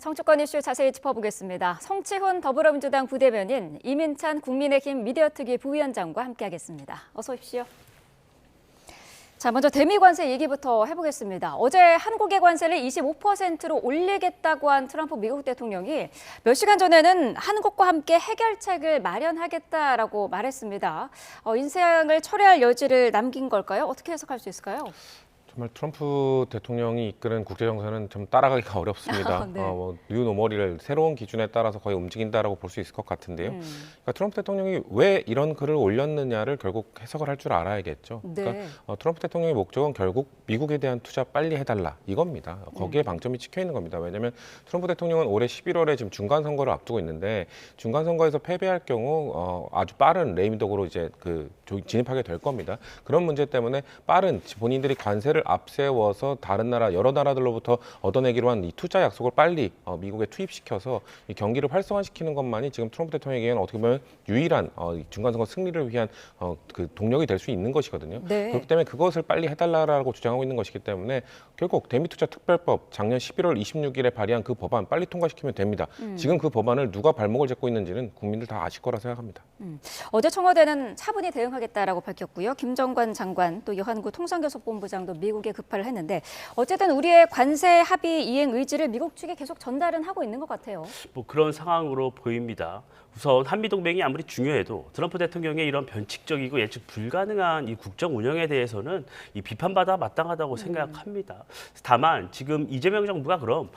정치권 이슈 자세히 짚어보겠습니다. 성치훈 더불어민주당 부대변인, 이민찬 국민의힘 미디어특위 부위원장과 함께하겠습니다. 어서 오십시오. 자, 먼저 대미 관세 얘기부터 해보겠습니다. 어제 한국의 관세를 25%로 올리겠다고 한 트럼프 미국 대통령이 몇 시간 전에는 한국과 함께 해결책을 마련하겠다라고 말했습니다. 인상을 철회할 여지를 남긴 걸까요? 어떻게 해석할 수 있을까요? 정말 트럼프 대통령이 이끄는 국제정세는 좀 따라가기가 어렵습니다. 네. 뉴노멀이를 새로운 기준에 따라서 거의 움직인다라고 볼 수 있을 것 같은데요. 그러니까 트럼프 대통령이 왜 이런 글을 올렸느냐를 결국 해석을 할 줄 알아야겠죠. 네. 그러니까 트럼프 대통령의 목적은 결국 미국에 대한 투자 빨리 해달라 이겁니다. 거기에 방점이 찍혀 있는 겁니다. 왜냐하면 트럼프 대통령은 올해 11월에 지금 중간 선거를 앞두고 있는데 중간 선거에서 패배할 경우 아주 빠른 레임덕으로 이제 진입하게 될 겁니다. 그런 문제 때문에 빠른 본인들이 관세를 앞세워서 다른 나라 여러 나라들로부터 얻어내기로 한 이 투자 약속을 빨리 미국에 투입시켜서 이 경기를 활성화시키는 것만이 지금 트럼프 대통령에게는 어떻게 보면 유일한 중간선거 승리를 위한 그 동력이 될 수 있는 것이거든요. 네. 그렇기 때문에 그것을 빨리 해달라고 주장하고 있는 것이기 때문에 결국 대미투자특별법 작년 11월 26일에 발의한 그 법안 빨리 통과시키면 됩니다. 지금 그 법안을 누가 발목을 잡고 있는지는 국민들 다 아실 거라 생각합니다. 어제 청와대는 차분히 대응하겠다라고 밝혔고요. 김정관 장관 또 여한구 통상교섭본부장도 미국에 급발을 했는데 어쨌든 우리의 관세 합의 이행 의지를 미국 측에 계속 전달은 하고 있는 것 같아요. 뭐 그런 상황으로 보입니다. 우선 한미동맹이 아무리 중요해도 트럼프 대통령의 이런 변칙적이고 예측 불가능한 이 국정 운영에 대해서는 이 비판받아 마땅하다고 생각합니다. 다만 지금 이재명 정부가 그럼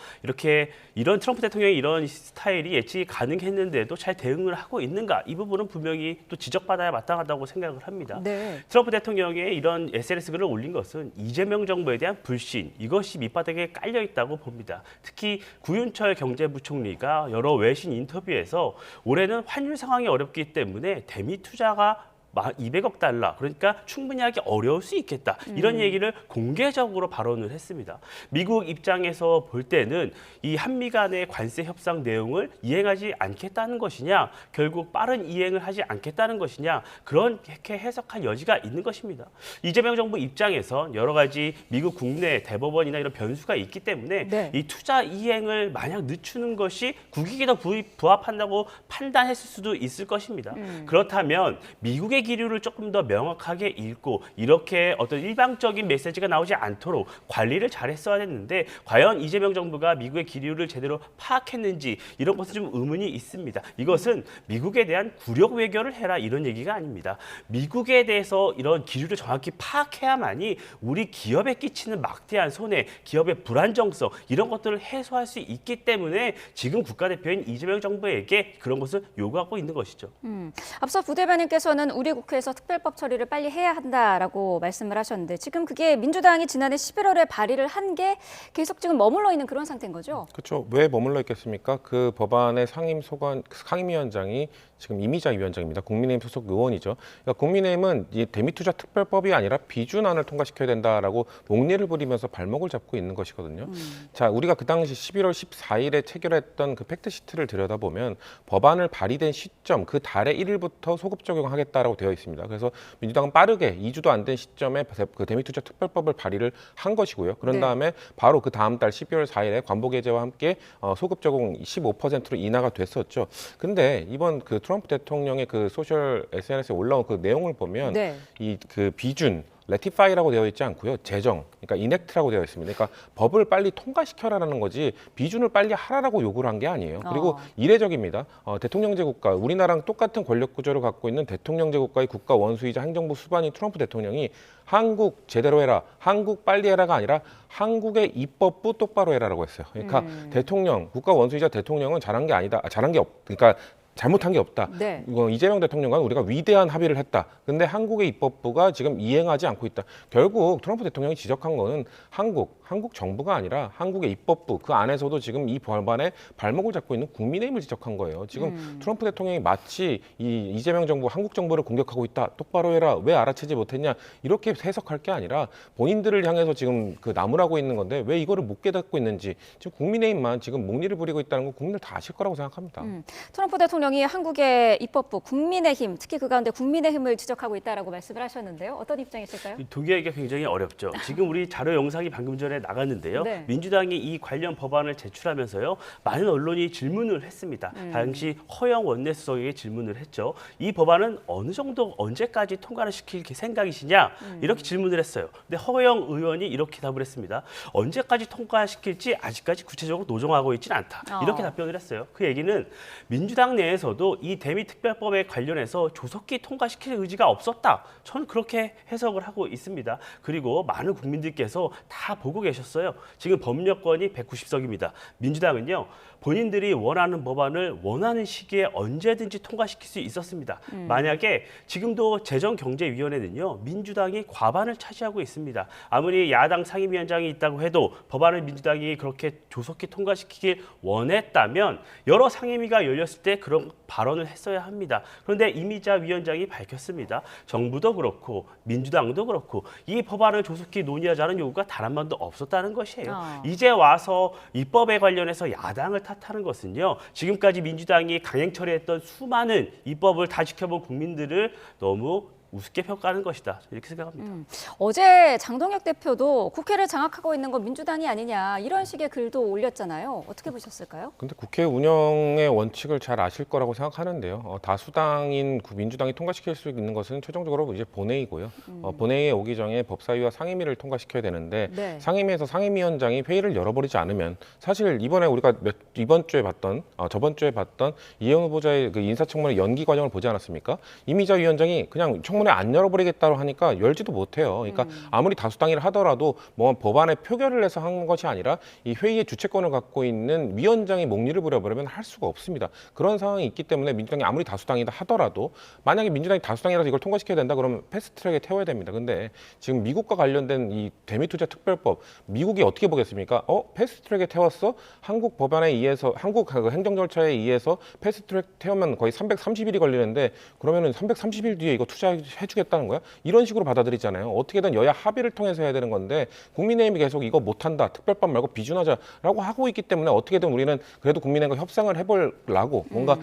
이런 트럼프 대통령의 이런 스타일이 예측이 가능했는데도 잘 대응을 하고 있는가? 이 부분은 분명히 또 지적받아야 마땅하다고 생각을 합니다. 네. 트럼프 대통령의 이런 SNS 글을 올린 것은 이재명 정부에 대한 불신, 이것이 밑바닥에 깔려 있다고 봅니다. 특히 구윤철 경제부총리가 여러 외신 인터뷰에서 올해는 환율 상황이 어렵기 때문에 대미 투자가 200억 달러, 그러니까 충분히 하기 어려울 수 있겠다. 이런 얘기를 공개적으로 발언을 했습니다. 미국 입장에서 볼 때는 이 한미 간의 관세 협상 내용을 이행하지 않겠다는 것이냐, 결국 빠른 이행을 하지 않겠다는 것이냐, 그렇게 해석할 여지가 있는 것입니다. 이재명 정부 입장에선 여러 가지 미국 국내 대법원이나 이런 변수가 있기 때문에 네. 이 투자 이행을 만약 늦추는 것이 국익에 더 부합한다고 판단했을 수도 있을 것입니다. 그렇다면 미국의 기류를 조금 더 명확하게 읽고 이렇게 어떤 일방적인 메시지가 나오지 않도록 관리를 잘했어야 했는데 과연 이재명 정부가 미국의 기류를 제대로 파악했는지 이런 것은 좀 의문이 있습니다. 이것은 미국에 대한 굴욕 외교를 해라 이런 얘기가 아닙니다. 미국에 대해서 이런 기류를 정확히 파악해야만이 우리 기업에 끼치는 막대한 손해, 기업의 불안정성 이런 것들을 해소할 수 있기 때문에 지금 국가대표인 이재명 정부에게 그런 것을 요구하고 있는 것이죠. 앞서 부대변인께서는 우리 국회에서 특별법 처리를 빨리 해야 한다라고 말씀을 하셨는데 지금 그게 민주당이 지난해 11월에 발의를 한 게 계속 지금 머물러 있는 그런 상태인 거죠? 그렇죠. 왜 머물러 있겠습니까? 그 법안의 상임위원장이 지금 이미자 위원장입니다. 국민의힘 소속 의원이죠. 그러니까 국민의힘은 이 대미투자 특별법이 아니라 비준안을 통과시켜야 된다라고 목리를 부리면서 발목을 잡고 있는 것이거든요. 자, 우리가 그 당시 11월 14일에 체결했던 그 팩트시트를 들여다보면 법안을 발의된 시점, 그 달의 1일부터 소급 적용하겠다라고 되어 있습니다. 그래서 민주당은 빠르게 2주도 안 된 시점에 그 대미투자 특별법을 발의를 한 것이고요. 그런 다음에 바로 그 다음 달 12월 4일에 관보게재와 함께 소급 적용 15%로 인하가 됐었죠. 근데 이번 그 트럼프 대통령의 그 소셜 SNS에 올라온 그 내용을 보면 네. 이 그 비준 레티파이라고 되어 있지 않고요. 제정, 그러니까 이넥트라고 되어 있습니다. 그러니까 법을 빨리 통과시켜라라는 거지 비준을 빨리 하라라고 요구를 한 게 아니에요. 그리고 이례적입니다. 대통령제 국가, 우리나라랑 똑같은 권력 구조를 갖고 있는 대통령제 국가의 국가 원수이자 행정부 수반인 트럼프 대통령이 한국 제대로 해라, 한국 빨리 해라가 아니라 한국의 입법부 똑바로 해라라고 했어요. 그러니까 대통령, 국가 원수이자 대통령은 잘한 게 아니다. 그러니까 잘못한 게 없다. 네. 이재명 대통령과 우리가 위대한 합의를 했다. 근데 한국의 입법부가 지금 이행하지 않고 있다. 결국 트럼프 대통령이 지적한 거는 한국 정부가 아니라 한국의 입법부 그 안에서도 지금 이 법안에 발목을 잡고 있는 국민의힘을 지적한 거예요. 지금 트럼프 대통령이 마치 이재명 정부, 한국 정부를 공격하고 있다. 똑바로 해라. 왜 알아채지 못했냐. 이렇게 해석할 게 아니라 본인들을 향해서 지금 그 나무라고 있는 건데 왜 이거를 못 깨닫고 있는지 지금 국민의힘만 지금 목리를 부리고 있다는 거 국민들 다 아실 거라고 생각합니다. 트럼프 대통령 대통령이 한국의 입법부 국민의힘, 특히 그 가운데 국민의힘을 지적하고 있다라고 말씀을 하셨는데요. 어떤 입장이실까요? 동의하기가 굉장히 어렵죠. 지금 우리 자료 영상이 방금 전에 나갔는데요. 네. 민주당이 이 관련 법안을 제출하면서요. 많은 언론이 질문을 했습니다. 당시 허영 원내수석에게 질문을 했죠. 이 법안은 어느 정도 언제까지 통과를 시킬 생각이시냐? 이렇게 질문을 했어요. 근데 허영 의원이 이렇게 답을 했습니다. 언제까지 통과시킬지 아직까지 구체적으로 노정하고 있지는 않다. 이렇게 답변을 했어요. 그 얘기는 민주당 내에서도 이 대미특별법에 관련해서 조속히 통과시킬 의지가 없었다. 저는 그렇게 해석을 하고 있습니다. 그리고 많은 국민들께서 다 보고 계셨어요. 지금 법력권이 190석입니다. 민주당은요. 본인들이 원하는 법안을 원하는 시기에 언제든지 통과시킬 수 있었습니다. 만약에 지금도 재정경제위원회는요. 민주당이 과반을 차지하고 있습니다. 아무리 야당 상임위원장이 있다고 해도 법안을 민주당이 그렇게 조속히 통과시키길 원했다면 여러 상임위가 열렸을 때 그런 발언을 했어야 합니다. 그런데 이미자 위원장이 밝혔습니다. 정부도 그렇고 민주당도 그렇고 이 법안을 조속히 논의하자는 요구가 단 한 번도 없었다는 것이에요. 이제 와서 입법에 관련해서 야당을 탓하는 것은요. 지금까지 민주당이 강행 처리했던 수많은 입법을 다 지켜본 국민들을 너무 우습게 평가하는 것이다. 이렇게 생각합니다. 어제 장동혁 대표도 국회를 장악하고 있는 건 민주당이 아니냐 이런 식의 글도 올렸잖아요. 어떻게 보셨을까요? 근데 국회 운영의 원칙을 잘 아실 거라고 생각하는데요. 다수당인 민주당이 통과시킬 수 있는 것은 최종적으로 이제 본회의고요. 본회의에 오기 전에 법사위와 상임위를 통과시켜야 되는데 네. 상임위에서 상임위원장이 회의를 열어버리지 않으면 사실 이번에 우리가 이번 주에 봤던 저번 주에 봤던 이현 후보자의 그 인사청문회 연기 과정을 보지 않았습니까? 이미자 위원장이 그냥 청문회 안 열어버리겠다고 하니까 열지도 못해요. 그러니까 아무리 다수당이라 하더라도 뭐 법안에 표결을 해서 한 것이 아니라 이 회의의 주체권을 갖고 있는 위원장이 목리를 부려버리면 할 수가 없습니다. 그런 상황이 있기 때문에 민주당이 아무리 다수당이다 하더라도 만약에 민주당이 다수당이라서 이걸 통과시켜야 된다 그러면 패스트트랙에 태워야 됩니다. 근데 지금 미국과 관련된 이 대미투자 특별법 미국이 어떻게 보겠습니까? 패스트트랙에 태웠어? 한국 법안에 의해서 한국 행정 절차에 의해서 패스트트랙 태우면 거의 330일이 걸리는데 그러면은 330일 뒤에 이거 투자해주겠다는 거야? 이런 식으로 받아들이잖아요. 어떻게든 여야 합의를 통해서 해야 되는 건데 국민의힘이 계속 이거 못한다. 특별법 말고 비준하자라고 하고 있기 때문에 어떻게든 우리는 그래도 국민의힘과 협상을 해보려고 뭔가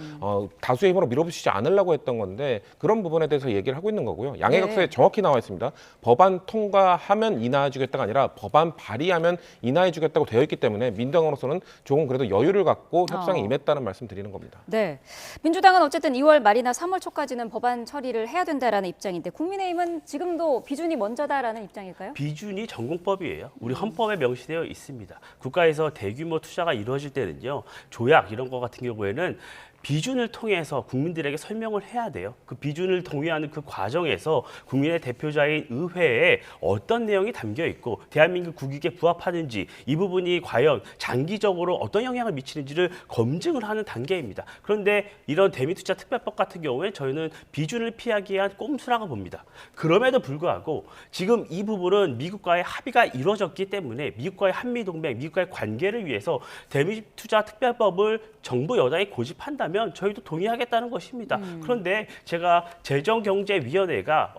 다수의 힘으로 밀어붙이지 않으려고 했던 건데 그런 부분에 대해서 얘기를 하고 있는 거고요. 양해각서에 정확히 나와 있습니다. 법안 통과하면 인하해주겠다가 아니라 법안 발의하면 인하해주겠다고 되어 있기 때문에 민주당으로서는 조금 그래도 여유를 갖고 협상에 임했다는 말씀 드리는 겁니다. 네, 민주당은 어쨌든 2월 말이나 3월 초까지는 법안 처리를 해야 된다라는 입장인데 국민의힘은 지금도 비준이 먼저다라는 입장일까요? 비준이 전공법이에요. 우리 헌법에 명시되어 있습니다. 국가에서 대규모 투자가 이루어질 때는요. 조약 이런 거 같은 경우에는 비준을 통해서 국민들에게 설명을 해야 돼요. 그 비준을 동의하는 그 과정에서 국민의 대표자인 의회에 어떤 내용이 담겨 있고 대한민국 국익에 부합하는지 이 부분이 과연 장기적으로 어떤 영향을 미치는지를 검증을 하는 단계입니다. 그런데 이런 대미투자 특별법 같은 경우에 저희는 비준을 피하기 위한 꼼수라고 봅니다. 그럼에도 불구하고 지금 이 부분은 미국과의 합의가 이루어졌기 때문에 미국과의 한미동맹, 미국과의 관계를 위해서 대미투자 특별법을 정부 여당이 고집한다면 저희도 동의하겠다는 것입니다. 그런데 제가 재정경제위원회가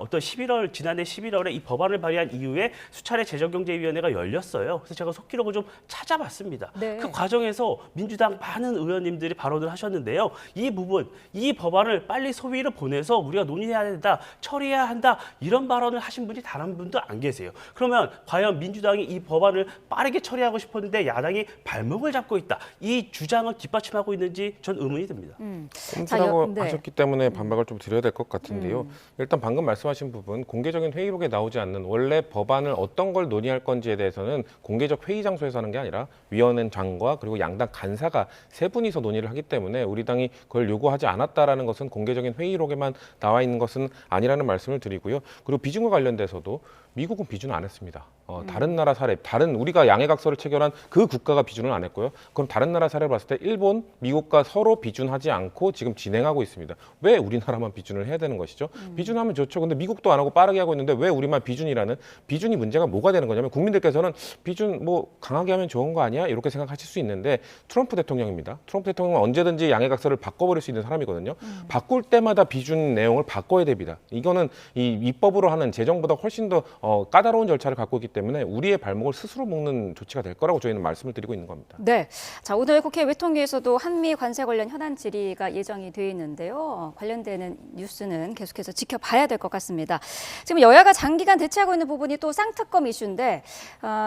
지난해 11월에 이 법안을 발의한 이후에 수차례 재정경제위원회가 열렸어요. 그래서 제가 속기록을 좀 찾아봤습니다. 네. 그 과정에서 민주당 많은 의원님들이 발언을 하셨는데요. 이 법안을 빨리 소위를 보내서 우리가 논의해야 된다, 처리해야 한다 이런 발언을 하신 분이 단 한 분도 안 계세요. 그러면 과연 민주당이 이 법안을 빠르게 처리하고 싶었는데 야당이 발목을 잡고 있다. 이 주장을 뒷받침하고 있는지 전 의문이 듭니다. 꼼수라고 네. 하셨기 때문에 반박을 좀 드려야 될 것 같은데요. 일단 방금 말씀하신 부분 공개적인 회의록에 나오지 않는 원래 법안을 어떤 걸 논의할 건지에 대해서는 공개적 회의 장소에서 하는 게 아니라 위원장과 그리고 양당 간사가 세 분이서 논의를 하기 때문에 우리 당이 그걸 요구하지 않았다라는 것은 공개적인 회의록에만 나와 있는 것은 아니라는 말씀을 드리고요. 그리고 비준과 관련돼서도 미국은 비준 안 했습니다. 다른 나라 사례, 우리가 양해각서를 체결한 그 국가가 비준을 안 했고요. 그럼 다른 나라 사례를 봤을 때 일본, 미국과 서로 비준하지 않고 지금 진행하고 있습니다. 왜 우리나라만 비준을 해야 되는 것이죠? 비준하면 좋죠. 근데 미국도 안 하고 빠르게 하고 있는데 왜 우리만 비준이라는 비준이 문제가 뭐가 되는 거냐면 국민들께서는 비준 뭐 강하게 하면 좋은 거 아니야? 이렇게 생각하실 수 있는데 트럼프 대통령입니다. 트럼프 대통령은 언제든지 양해각서를 바꿔버릴 수 있는 사람이거든요. 바꿀 때마다 비준 내용을 바꿔야 됩니다. 이거는 이 입법으로 하는 재정보다 훨씬 더 까다로운 절차를 갖고 있기 때문에 우리의 발목을 스스로 묶는 조치가 될 거라고 저희는 말씀을 드리고 있는 겁니다. 네. 자, 오늘 국회 외통위에서도 한미 관세 관련 현안 질의가 예정이 되어 있는데요. 관련되는 뉴스는 계속해서 지켜봐야 될 것 같습니다. 지금 여야가 장기간 대치하고 있는 부분이 또 쌍특검 이슈인데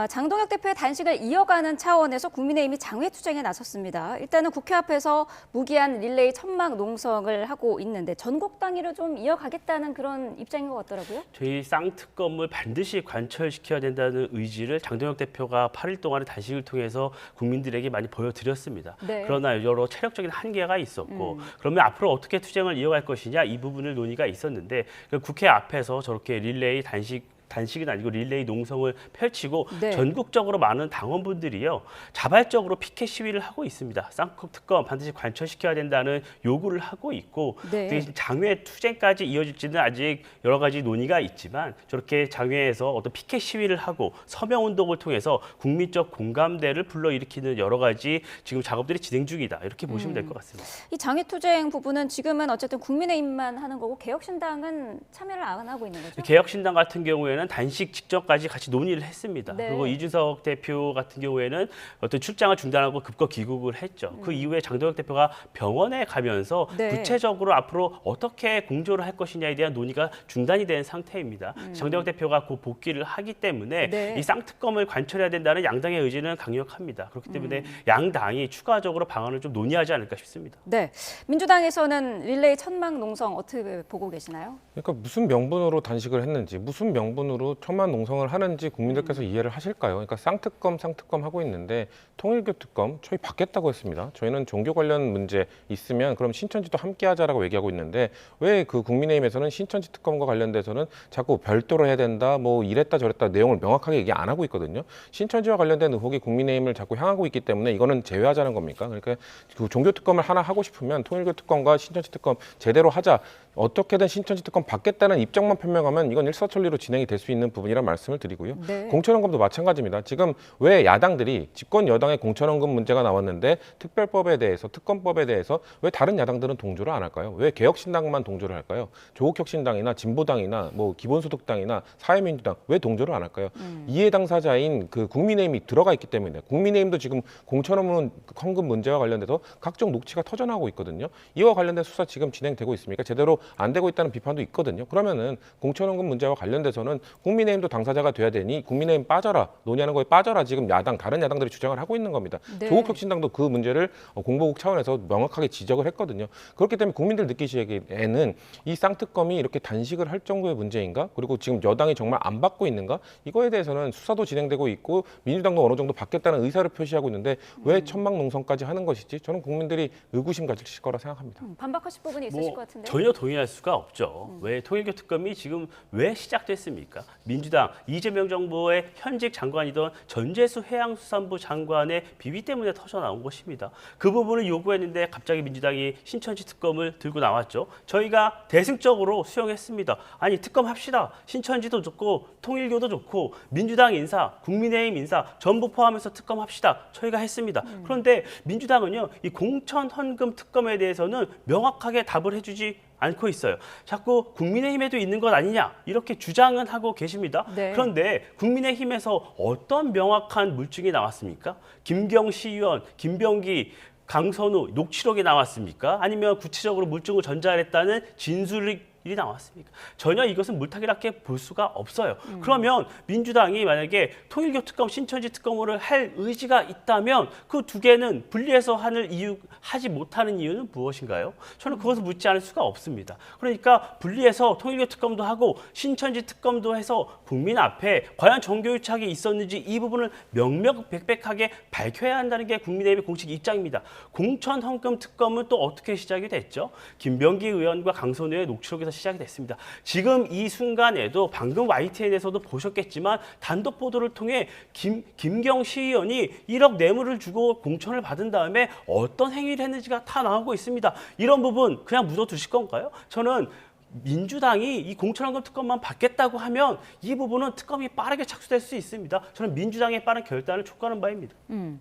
장동혁 대표의 단식을 이어가는 차원에서 국민의힘이 장외 투쟁에 나섰습니다. 일단은 국회 앞에서 무기한 릴레이 천막 농성을 하고 있는데 전국 단위로 좀 이어가겠다는 그런 입장인 것 같더라고요. 저희 쌍특검을 반드시 관철시켜야 된다는 의지를 장동혁 대표가 8일 동안의 단식을 통해서 국민들에게 많이 보여드렸습니다. 네. 그러나 여러 체력적인 한계가 있었고 그러면 앞으로 어떻게 투쟁을 이어갈 것이냐 이 부분을 논의가 있었는데 그 국회 앞에서 저렇게 릴레이 단식은 아니고 릴레이 농성을 펼치고 네. 전국적으로 많은 당원분들이요 자발적으로 피켓 시위를 하고 있습니다. 쌍특검 반드시 관철시켜야 된다는 요구를 하고 있고 네. 되게 장외 투쟁까지 이어질지는 아직 여러 가지 논의가 있지만 저렇게 장외에서 어떤 피켓 시위를 하고 서명 운동을 통해서 국민적 공감대를 불러일으키는 여러 가지 지금 작업들이 진행 중이다 이렇게 보시면 될 것 같습니다. 이 장외 투쟁 부분은 지금은 어쨌든 국민의힘만 하는 거고 개혁신당은 참여를 안 하고 있는 거죠? 개혁신당 같은 경우에는 단식 직전까지 같이 논의를 했습니다. 네. 그리고 이준석 대표 같은 경우에는 어떤 출장을 중단하고 급거 귀국을 했죠. 그 이후에 장동혁 대표가 병원에 가면서 네. 구체적으로 앞으로 어떻게 공조를 할 것이냐에 대한 논의가 중단이 된 상태입니다. 장동혁 대표가 곧 복귀를 하기 때문에 네. 이 쌍특검을 관철해야 된다는 양당의 의지는 강력합니다. 그렇기 때문에 양당이 추가적으로 방안을 좀 논의하지 않을까 싶습니다. 네. 민주당에서는 릴레이 천막 농성 어떻게 보고 계시나요? 그러니까 무슨 명분으로 단식을 했는지, 무슨 명분으로 천만 농성을 하는지 국민들께서 이해를 하실까요? 그러니까 쌍특검 하고 있는데 통일교 특검 저희 받겠다고 했습니다. 저희는 종교 관련 문제 있으면 그럼 신천지도 함께 하자라고 얘기하고 있는데 왜 그 국민의힘에서는 신천지 특검과 관련돼서는 자꾸 별도로 해야 된다, 뭐 이랬다 저랬다 내용을 명확하게 얘기 안 하고 있거든요. 신천지와 관련된 의혹이 국민의힘을 자꾸 향하고 있기 때문에 이거는 제외하자는 겁니까? 그러니까 그 종교 특검을 하나 하고 싶으면 통일교 특검과 신천지 특검 제대로 하자. 어떻게든 신천지 특검 받겠다는 입장만 표명하면 이건 일사천리로 진행이 될 수 있는 부분이란 말씀을 드리고요. 네. 공천원금도 마찬가지입니다. 지금 왜 야당들이 집권 여당의 공천원금 문제가 나왔는데 특별법에 대해서 특검법에 대해서 왜 다른 야당들은 동조를 안 할까요? 왜 개혁신당만 동조를 할까요? 조국혁신당이나 진보당이나 뭐 기본소득당이나 사회민주당 왜 동조를 안 할까요? 이해 당사자인 그 국민의힘이 들어가 있기 때문에 국민의힘도 지금 공천원금 문제와 관련돼서 각종 녹취가 터져나오고 있거든요. 이와 관련된 수사 지금 진행되고 있습니까? 제대로 안 되고 있다는 비판도 있거든요. 그러면은 공천원금 문제와 관련돼서는 국민의힘도 당사자가 돼야 되니 국민의힘 빠져라, 논의하는 거에 빠져라 지금 다른 야당들이 주장을 하고 있는 겁니다. 네. 조국혁신당도 그 문제를 공보국 차원에서 명확하게 지적을 했거든요. 그렇기 때문에 국민들 느끼시기에는 이 쌍특검이 이렇게 단식을 할 정도의 문제인가? 그리고 지금 여당이 정말 안 받고 있는가? 이거에 대해서는 수사도 진행되고 있고 민주당도 어느 정도 받겠다는 의사를 표시하고 있는데 왜 천막 농성까지 하는 것이지? 저는 국민들이 의구심 가지실 거라 생각합니다. 반박하실 부분이 있으실 것 같은데. 전혀 동의할 수가 없죠. 왜 통일교 특검이 지금 왜 시작됐습니까? 민주당 이재명 정부의 현직 장관이던 전재수 해양수산부 장관의 비위 때문에 터져나온 것입니다. 그 부분을 요구했는데 갑자기 민주당이 신천지 특검을 들고 나왔죠. 저희가 대승적으로 수용했습니다. 아니 특검합시다. 신천지도 좋고 통일교도 좋고 민주당 인사, 국민의힘 인사 전부 포함해서 특검합시다. 저희가 했습니다. 그런데 민주당은요. 이 공천 헌금 특검에 대해서는 명확하게 답을 해주지 않고 있어요. 자꾸 국민의힘에도 있는 것 아니냐 이렇게 주장은 하고 계십니다. 네. 그런데 국민의힘에서 어떤 명확한 물증이 나왔습니까? 김경시 의원, 김병기, 강선우 녹취록이 나왔습니까? 아니면 구체적으로 물증을 전달했다는 진술이 나왔습니까? 전혀 이것은 물타기밖에 볼 수가 없어요. 그러면 민주당이 만약에 통일교 특검, 신천지 특검을 할 의지가 있다면 그 두 개는 분리해서 하지 못하는 이유는 무엇인가요? 저는 그것을 묻지 않을 수가 없습니다. 그러니까 분리해서 통일교 특검도 하고 신천지 특검도 해서 국민 앞에 과연 정교유착이 있었는지 이 부분을 명명백백하게 밝혀야 한다는 게 국민의힘의 공식 입장입니다. 공천 헌금 특검은 또 어떻게 시작이 됐죠? 김병기 의원과 강선우의 녹취록에서 시작이 됐습니다. 지금 이 순간에도 방금 YTN에서도 보셨겠지만 단독 보도를 통해 김경시 의원이 1억 뇌물을 주고 공천을 받은 다음에 어떤 행위를 했는지가 다 나오고 있습니다. 이런 부분 그냥 묻어두실 건가요? 저는 민주당이 이 공천원금 특검만 받겠다고 하면 이 부분은 특검이 빠르게 착수될 수 있습니다. 저는 민주당의 빠른 결단을 촉구하는 바입니다.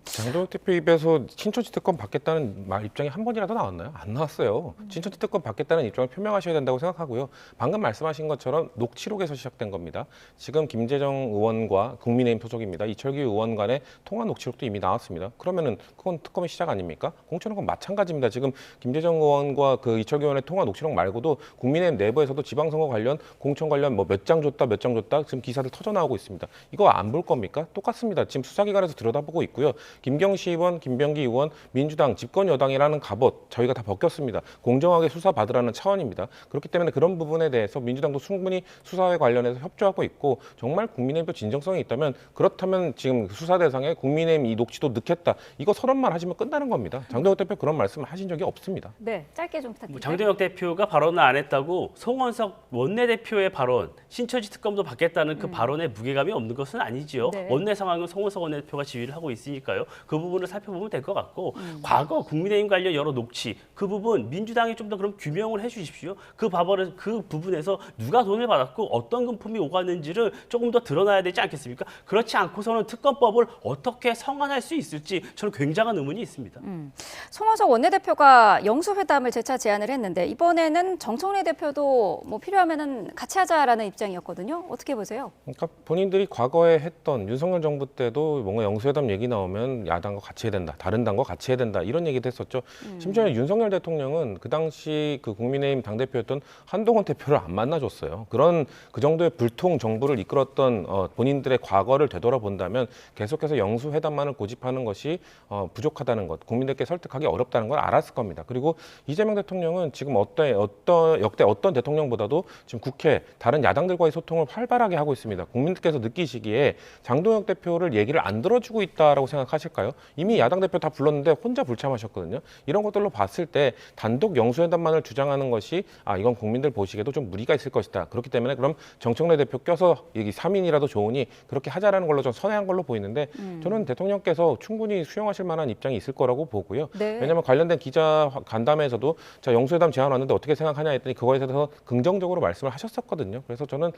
장동혁 대표 입에서 신천지 특검 받겠다는 입장이 한 번이라도 나왔나요? 안 나왔어요. 신천지 특검 받겠다는 입장을 표명하셔야 된다고 생각하고요. 방금 말씀하신 것처럼 녹취록에서 시작된 겁니다. 지금 김재정 의원과 국민의힘 소속입니다. 이철규 의원 간의 통화 녹취록도 이미 나왔습니다. 그러면은 그건 특검의 시작 아닙니까? 공천은 마찬가지입니다. 지금 김재정 의원과 그 이철규 의원의 통화 녹취록 말고도 국민의힘 내부에서도 지방선거 관련 공천 관련 뭐 몇 장 줬다 몇 장 줬다 지금 기사들 터져 나오고 있습니다. 이거 안 볼 겁니까? 똑같습니다. 지금 수사기관에서 들여다보고 있고요. 김경시 의원, 김병기 의원, 민주당 집권 여당이라는 갑옷 저희가 다 벗겼습니다. 공정하게 수사받으라는 차원입니다. 그렇기 때문에 그런 부분에 대해서 민주당도 충분히 수사에 관련해서 협조하고 있고 정말 국민의힘도 진정성이 있다면 그렇다면 지금 수사 대상에 국민의힘 이 녹취도 넣겠다. 이거 서론만 하시면 끝나는 겁니다. 장동혁 대표 그런 말씀 하신 적이 없습니다. 네, 짧게 좀 부탁드립니다. 장동혁 대표가 발언을 안 했다고 송원석 원내대표의 발언, 신천지 특검도 받겠다는 그 발언에 무게감이 없는 것은 아니지요. 네. 원내 상황은 송원석 원내대표가 지휘를 하고 있으니까요. 그 부분을 살펴보면 될 것 같고 과거 국민의힘 관련 여러 녹취 그 부분 민주당이 좀 더 그럼 규명을 해주십시오. 그 부분에서 누가 돈을 받았고 어떤 금품이 오갔는지를 조금 더 드러나야 되지 않겠습니까? 그렇지 않고서는 특검법을 어떻게 성안할 수 있을지 저는 굉장한 의문이 있습니다. 송원석 원내대표가 영수회담을 재차 제안을 했는데 이번에는 정청래 대표도 뭐 필요하면은 같이 하자라는 입장이었거든요. 어떻게 보세요? 그러니까 본인들이 과거에 했던 윤석열 정부 때도 뭔가 영수회담 얘기 나오면 야당과 같이 해야 된다, 다른 당과 같이 해야 된다 이런 얘기도 했었죠. 심지어 윤석열 대통령은 그 당시 그 국민의힘 당대표였던 한동훈 대표를 안 만나줬어요. 그 정도의 불통 정부를 이끌었던 본인들의 과거를 되돌아본다면 계속해서 영수회담만을 고집하는 것이 부족하다는 것, 국민들께 설득하기 어렵다는 걸 알았을 겁니다. 그리고 이재명 대통령은 지금 역대 어떤 대통령보다도 지금 국회 다른 야당들과의 소통을 활발하게 하고 있습니다. 국민들께서 느끼시기에 장동혁 대표를 얘기를 안 들어주고 있다라고 생각하실까요? 이미 야당 대표 다 불렀는데 혼자 불참하셨거든요. 이런 것들로 봤을 때 단독 영수회담만을 주장하는 것이 이건 국민들 보시기에도 좀 무리가 있을 것이다. 그렇기 때문에 그럼 정청래 대표 껴서 여기 3인이라도 좋으니 그렇게 하자라는 걸로 좀 선회한 걸로 보이는데 저는 대통령께서 충분히 수용하실 만한 입장이 있을 거라고 보고요. 네. 왜냐하면 관련된 기자 간담회에서도 자 영수회담 제안 왔는데 어떻게 생각하냐 했더니 그거에 대해서 긍정적으로 말씀을 하셨었거든요. 그래서 저는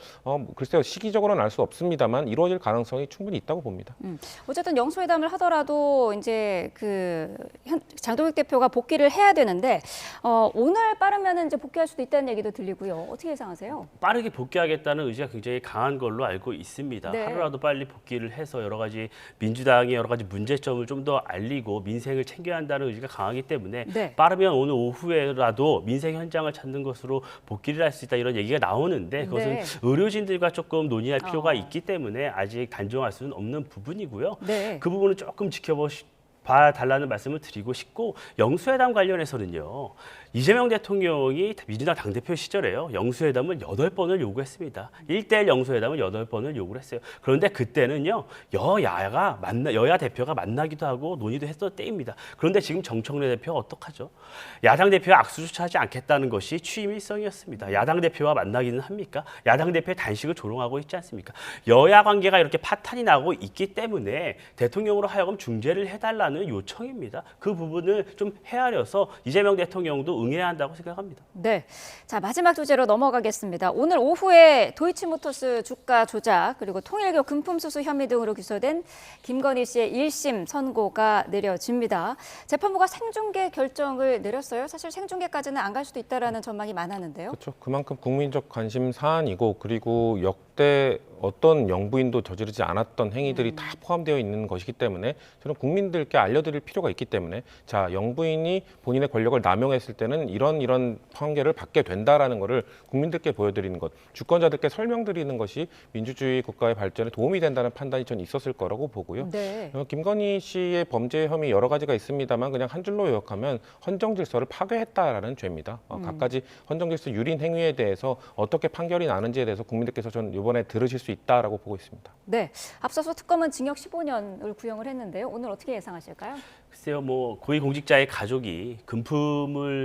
글쎄요 시기적으로는 알 수 없습니다만 이루어질 가능성이 충분히 있다고 봅니다. 어쨌든 영수회담을 하더라도 이제 장동혁 대표가 복귀를 해야 되는데 오늘 빠르면 이제 복귀할 수도 있다는 얘기도 들리고요. 어떻게 예상하세요? 빠르게 복귀하겠다는 의지가 굉장히 강한 걸로 알고 있습니다. 네. 하루라도 빨리 복귀를 해서 여러 가지 민주당의 여러 가지 문제점을 좀 더 알리고 민생을 챙겨야 한다는 의지가 강하기 때문에 네. 빠르면 오늘 오후에라도 민생 현장을 찾는 것으로 복귀를 할 수 있다 이런 얘기가 나오는데 그것은 네. 의료진들과 조금 논의할 필요가 있기 때문에 아직 단정할 수는 없는 부분이고요. 네. 그 부분을 조금 봐달라는 말씀을 드리고 싶고 영수회담 관련해서는요. 이재명 대통령이 민주당 당대표 시절에요. 영수회담을 8번을 요구했습니다. 1대1 영수회담을 8번을 요구를 했어요. 그런데 그때는요. 여야 대표가 만나기도 하고 논의도 했던 때입니다. 그런데 지금 정청래 대표가 어떡하죠? 야당 대표가 악수조차 하지 않겠다는 것이 취임 일성이었습니다. 야당 대표와 만나기는 합니까? 야당 대표의 단식을 조롱하고 있지 않습니까? 여야 관계가 이렇게 파탄이 나고 있기 때문에 대통령으로 하여금 중재를 해달라는 요청입니다. 그 부분을 좀 헤아려서 이재명 대통령도 응해야 한다고 생각합니다. 네. 자, 마지막 주제로 넘어가겠습니다. 오늘 오후에 도이치모터스 주가 조작 그리고 통일교 금품 수수 혐의 등으로 기소된 김건희 씨의 1심 선고가 내려집니다. 재판부가 생중계 결정을 내렸어요. 사실 생중계까지는 안 갈 수도 있다라는 전망이 많았는데요. 그렇죠. 그만큼 국민적 관심 사안이고 그리고 역대 어떤 영부인도 저지르지 않았던 행위들이 다 포함되어 있는 것이기 때문에 저는 국민들께 알려드릴 필요가 있기 때문에 자 영부인이 본인의 권력을 남용했을 때는 이런 판결을 받게 된다라는 것을 국민들께 보여드리는 것, 주권자들께 설명드리는 것이 민주주의 국가의 발전에 도움이 된다는 판단이 전 있었을 거라고 보고요. 네. 김건희 씨의 범죄 혐의 여러 가지가 있습니다만 그냥 한 줄로 요약하면 헌정 질서를 파괴했다라는 죄입니다. 갖가지 헌정 질서 유린 행위에 대해서 어떻게 판결이 나는지에 대해서 국민들께서 전 이번에 들으실 수 있다라고 보고 있습니다. 네. 앞서서 특검은 징역 15년을 구형을 했는데요. 오늘 어떻게 예상하실까요? 글쎄요, 고위공직자의 가족이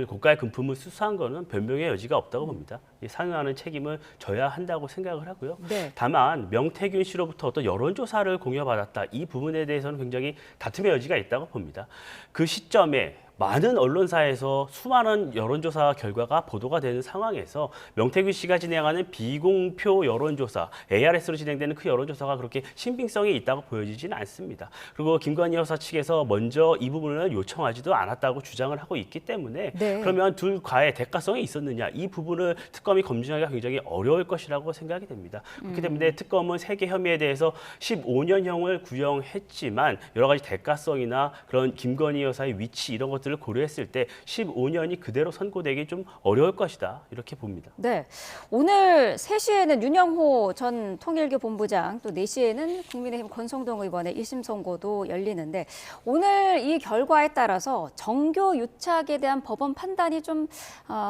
고가의 금품을 수수한 거는 변명의 여지가 없다고 봅니다. 상응하는 책임을 져야 한다고 생각을 하고요. 네. 다만 명태균 씨로부터 어떤 여론조사를 공여받았다. 이 부분에 대해서는 굉장히 다툼의 여지가 있다고 봅니다. 그 시점에 많은 언론사에서 수많은 여론조사 결과가 보도가 되는 상황에서 명태균 씨가 진행하는 비공표 여론조사, ARS로 진행되는 그 여론조사가 그렇게 신빙성이 있다고 보여지지는 않습니다. 그리고 김건희 여사 측에서 먼저 이 부분을 요청하지도 않았다고 주장을 하고 있기 때문에 네. 그러면 둘과의 대가성이 있었느냐, 이 부분을 특검이 검증하기가 굉장히 어려울 것이라고 생각이 됩니다. 그렇기 때문에 특검은 세계 혐의에 대해서 15년형을 구형했지만 여러 가지 대가성이나 그런 김건희 여사의 위치 이런 것들을 고려했을 때 15년이 그대로 선고되기 좀 어려울 것이다, 이렇게 봅니다. 네, 오늘 3시에는 윤영호 전 통일교 본부장, 또 4시에는 국민의힘 권성동 의원의 1심 선고도 열리는데 오늘 이 결과에 따라서 정교 유착에 대한 법원 판단이 좀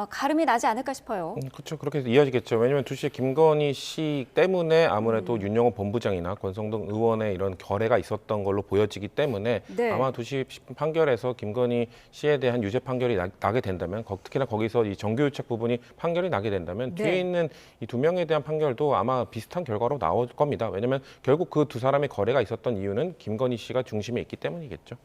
가름이 나지 않을까 싶어요. 그렇죠. 그렇게 해서 이어지겠죠. 왜냐하면 2시에 김건희 씨 때문에 아무래도 윤영호 본부장이나 권성동 의원의 이런 결례가 있었던 걸로 보여지기 때문에 네. 아마 2시 판결에서 김건희 씨에 대한 유죄 판결이 나게 된다면 특히나 거기서 이 정교유착 부분이 판결이 나게 된다면 네. 뒤에 있는 이 2명에 대한 판결도 아마 비슷한 결과로 나올 겁니다. 왜냐하면 결국 그 2사람의 거래가 있었던 이유는 김건희 씨가 중심에 있기 때문이겠죠.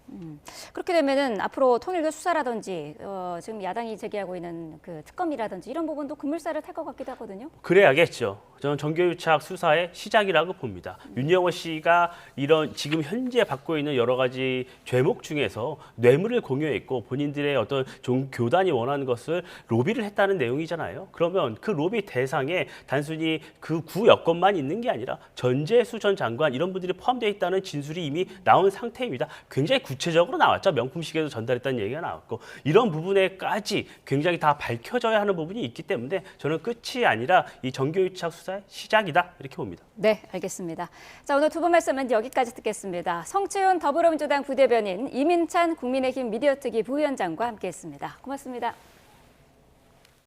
그렇게 되면은 앞으로 통일교 수사라든지 지금 야당이 제기하고 있는 그 특검이라든지 이런 부분도 급물살을 탈 것 같기도 하거든요. 그래야겠죠. 저는 정교유착 수사의 시작이라고 봅니다. 윤영호 씨가 이런 지금 현재 받고 있는 여러 가지 죄목 중에서 뇌물을 공유했고 본인들의 어떤 교단이 원하는 것을 로비를 했다는 내용이잖아요. 그러면 그 로비 대상에 단순히 그 구 여건만 있는 게 아니라 전재수 전 장관 이런 분들이 포함되어 있다는 진술이 이미 나온 상태입니다. 굉장히 구체적으로 나왔죠. 명품시계도 전달했다는 얘기가 나왔고 이런 부분에까지 굉장히 다 밝혀져야 하는 부분이 있기 때문에 저는 끝이 아니라 이 정교유착 수사의 시작이다, 이렇게 봅니다. 네, 알겠습니다. 자, 오늘 두 분 말씀은 여기까지 듣겠습니다. 성채훈 더불어민주당 부대변인, 이민찬 국민의힘 미디어특위 부위원장과 함께했습니다. 고맙습니다.